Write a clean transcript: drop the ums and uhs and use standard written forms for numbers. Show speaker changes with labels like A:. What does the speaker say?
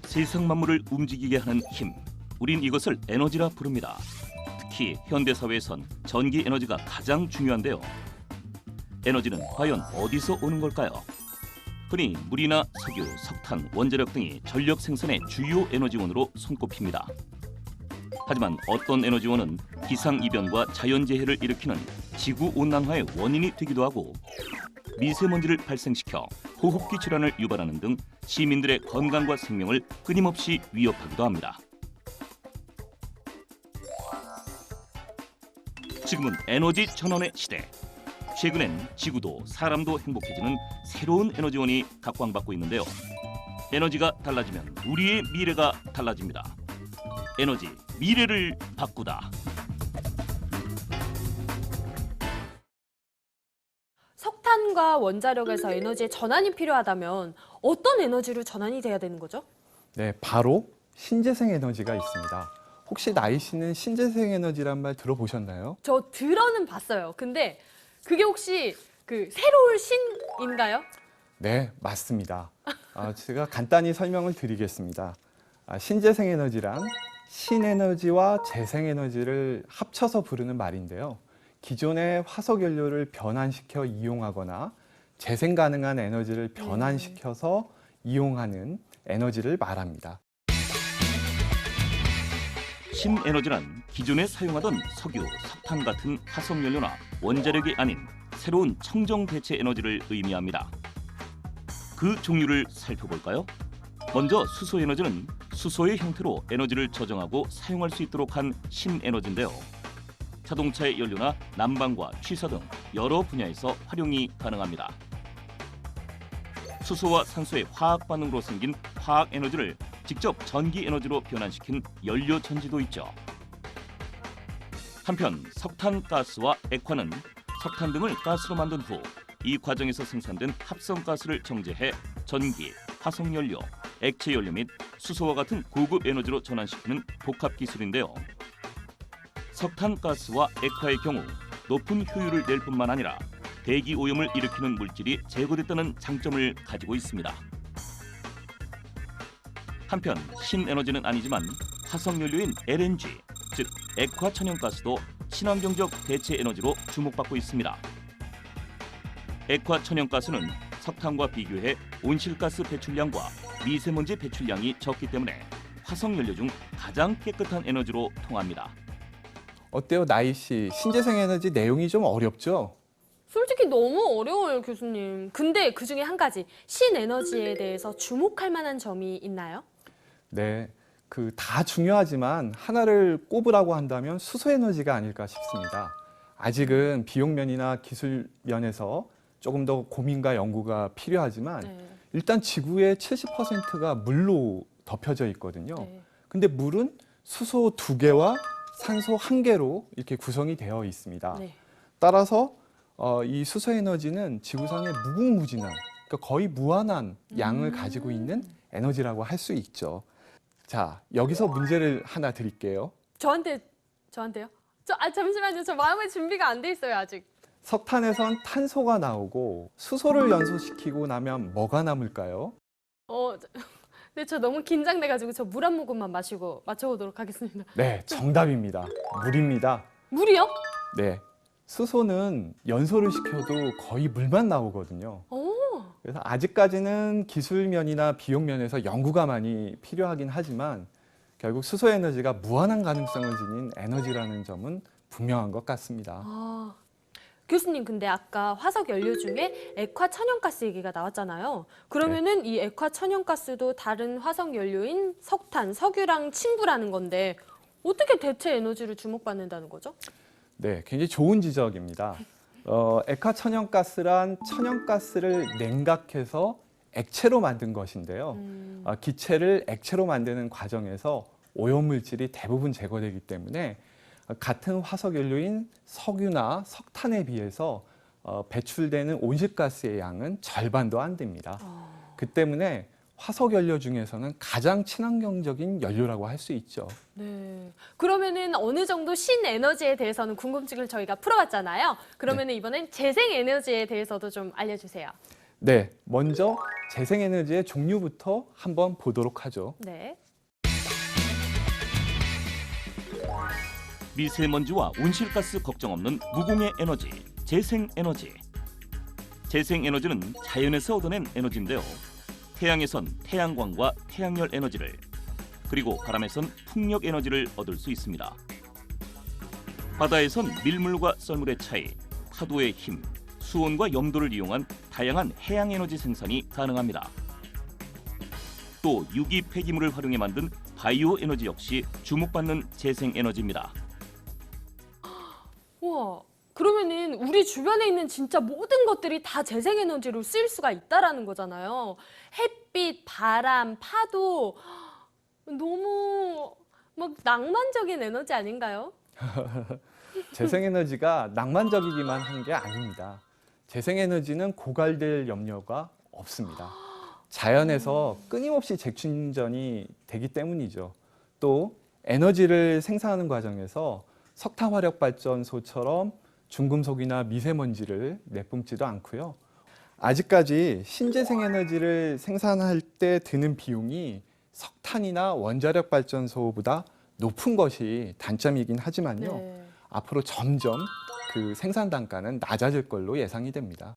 A: 세상 만물을 움직이게 하는 힘. 우린 이것을 에너지라 부릅니다. 특히 현대사회에선 전기 에너지가 가장 중요한데요. 에너지는 과연 어디서 오는 걸까요? 흔히 물이나 석유, 석탄, 원자력 등이 전력 생산의 주요 에너지원으로 손꼽힙니다. 하지만 어떤 에너지원은 기상이변과 자연재해를 일으키는 지구온난화의 원인이 되기도 하고 미세먼지를 발생시켜 호흡기 질환을 유발하는 등 시민들의 건강과 생명을 끊임없이 위협하기도 합니다. 지금은 에너지 전환의 시대. 최근엔 지구도 사람도 행복해지는 새로운 에너지원이 각광받고 있는데요. 에너지가 달라지면 우리의 미래가 달라집니다. 에너지, 미래를 바꾸다.
B: 석탄과 원자력에서 에너지의 전환이 필요하다면 어떤 에너지로 전환이 돼야 되는 거죠?
C: 네, 바로 신재생 에너지가 있습니다. 혹시 나이 씨는 신재생 에너지란 말 들어보셨나요?
B: 저 들어는 봤어요. 근데 그게 혹시 그 새로울 신인가요?
C: 네, 맞습니다. 제가 간단히 설명을 드리겠습니다. 신재생 에너지란 신에너지와 재생에너지를 합쳐서 부르는 말인데요. 기존의 화석 연료를 변환시켜 이용하거나 재생 가능한 에너지를 변환시켜서 이용하는 에너지를 말합니다.
A: 신에너지란 기존에 사용하던 석유, 석탄 같은 화석연료나 원자력이 아닌 새로운 청정 대체 에너지를 의미합니다. 그 종류를 살펴볼까요? 먼저 수소에너지는 수소의 형태로 에너지를 저장하고 사용할 수 있도록 한 신에너지인데요. 자동차의 연료나 난방과 취사 등 여러 분야에서 활용이 가능합니다. 수소와 산소의 화학 반응으로 생긴 화학 에너지를 직접 전기 에너지로 변환시킨 연료 전지도 있죠. 한편 석탄 가스와 액화는 석탄 등을 가스로 만든 후 이 과정에서 생산된 합성 가스를 정제해 전기, 화석 연료, 액체 연료 및 수소와 같은 고급 에너지로 전환시키는 복합 기술인데요. 석탄 가스와 액화의 경우 높은 효율을 낼 뿐만 아니라 대기 오염을 일으키는 물질이 제거됐다는 장점을 가지고 있습니다. 한편 신에너지는 아니지만 화석연료인 LNG, 즉 액화 천연가스도 친환경적 대체 에너지로 주목받고 있습니다. 액화 천연가스는 석탄과 비교해 온실가스 배출량과 미세먼지 배출량이 적기 때문에 화석연료 중 가장 깨끗한 에너지로 통합니다.
C: 어때요, 나이 씨? 신재생 에너지 내용이 좀 어렵죠?
B: 솔직히 너무 어려워요, 교수님. 근데 그중에 한 가지, 신에너지에 대해서 주목할 만한 점이 있나요?
C: 네, 다 중요하지만 하나를 꼽으라고 한다면 수소 에너지가 아닐까 싶습니다. 아직은 비용 면이나 기술 면에서 조금 더 고민과 연구가 필요하지만 일단 지구의 70%가 물로 덮여져 있거든요. 근데 물은 수소 2개와 산소 1개로 이렇게 구성이 되어 있습니다. 따라서 이 수소 에너지는 지구상의 무궁무진한, 그러니까 거의 무한한 양을 가지고 있는 에너지라고 할 수 있죠. 자, 여기서 문제를 하나 드릴게요.
B: 저한테요? 잠시만요. 저 마음의 준비가 안 돼 있어요, 아직.
C: 석탄에선 탄소가 나오고 수소를 연소시키고 나면 뭐가 남을까요?
B: 네, 저 너무 긴장돼가지고 저 물 한 모금만 마시고 맞춰보도록 하겠습니다.
C: 네, 정답입니다. 물입니다.
B: 물이요?
C: 네, 수소는 연소를 시켜도 거의 물만 나오거든요. 그래서 아직까지는 기술 면이나 비용 면에서 연구가 많이 필요하긴 하지만 결국 수소 에너지가 무한한 가능성을 지닌 에너지라는 점은 분명한 것 같습니다.
B: 교수님, 근데 아까 화석 연료 중에 액화 천연가스 얘기가 나왔잖아요. 그러면은 이 액화 천연가스도 다른 화석 연료인 석탄, 석유랑 친구라는 건데 어떻게 대체 에너지를 주목받는다는 거죠?
C: 네, 굉장히 좋은 지적입니다. 액화 천연가스란 천연가스를 냉각해서 액체로 만든 것인데요. 기체를 액체로 만드는 과정에서 오염물질이 대부분 제거되기 때문에 같은 화석연료인 석유나 석탄에 비해서 배출되는 온실가스의 양은 절반도 안 됩니다. 그 때문에 화석연료 중에서는 가장 친환경적인 연료라고 할 수 있죠.
B: 네. 그러면은 어느 정도 신에너지에 대해서는 궁금증을 저희가 풀어봤잖아요. 그러면은 이번엔 재생에너지에 대해서도 좀 알려주세요.
C: 네, 먼저 재생에너지의 종류부터 한번 보도록 하죠.
B: 네.
A: 미세먼지와 온실가스 걱정 없는 무공해 에너지, 재생에너지. 재생에너지는 자연에서 얻어낸 에너지인데요. 태양에선 태양광과 태양열 에너지를, 그리고 바람에선 풍력 에너지를 얻을 수 있습니다. 바다에선 밀물과 썰물의 차이, 파도의 힘, 수온과 염도를 이용한 다양한 해양 에너지 생산이 가능합니다. 또 유기 폐기물을 활용해 만든 바이오 에너지 역시 주목받는 재생 에너지입니다.
B: 우와. 그러면은 우리 주변에 있는 진짜 모든 것들이 다 재생에너지로 쓰일 수가 있다라는 거잖아요. 햇빛, 바람, 파도. 너무 막 낭만적인 에너지 아닌가요?
C: 재생에너지가 낭만적이기만 한 게 아닙니다. 재생에너지는 고갈될 염려가 없습니다. 자연에서 끊임없이 재충전이 되기 때문이죠. 또 에너지를 생산하는 과정에서 석탄 화력 발전소처럼 중금속이나 미세먼지를 내뿜지도 않고요. 아직까지 신재생 에너지를 생산할 때 드는 비용이 석탄이나 원자력 발전소보다 높은 것이 단점이긴 하지만요.
B: 네.
C: 앞으로 점점 그 생산 단가는 낮아질 걸로 예상이 됩니다.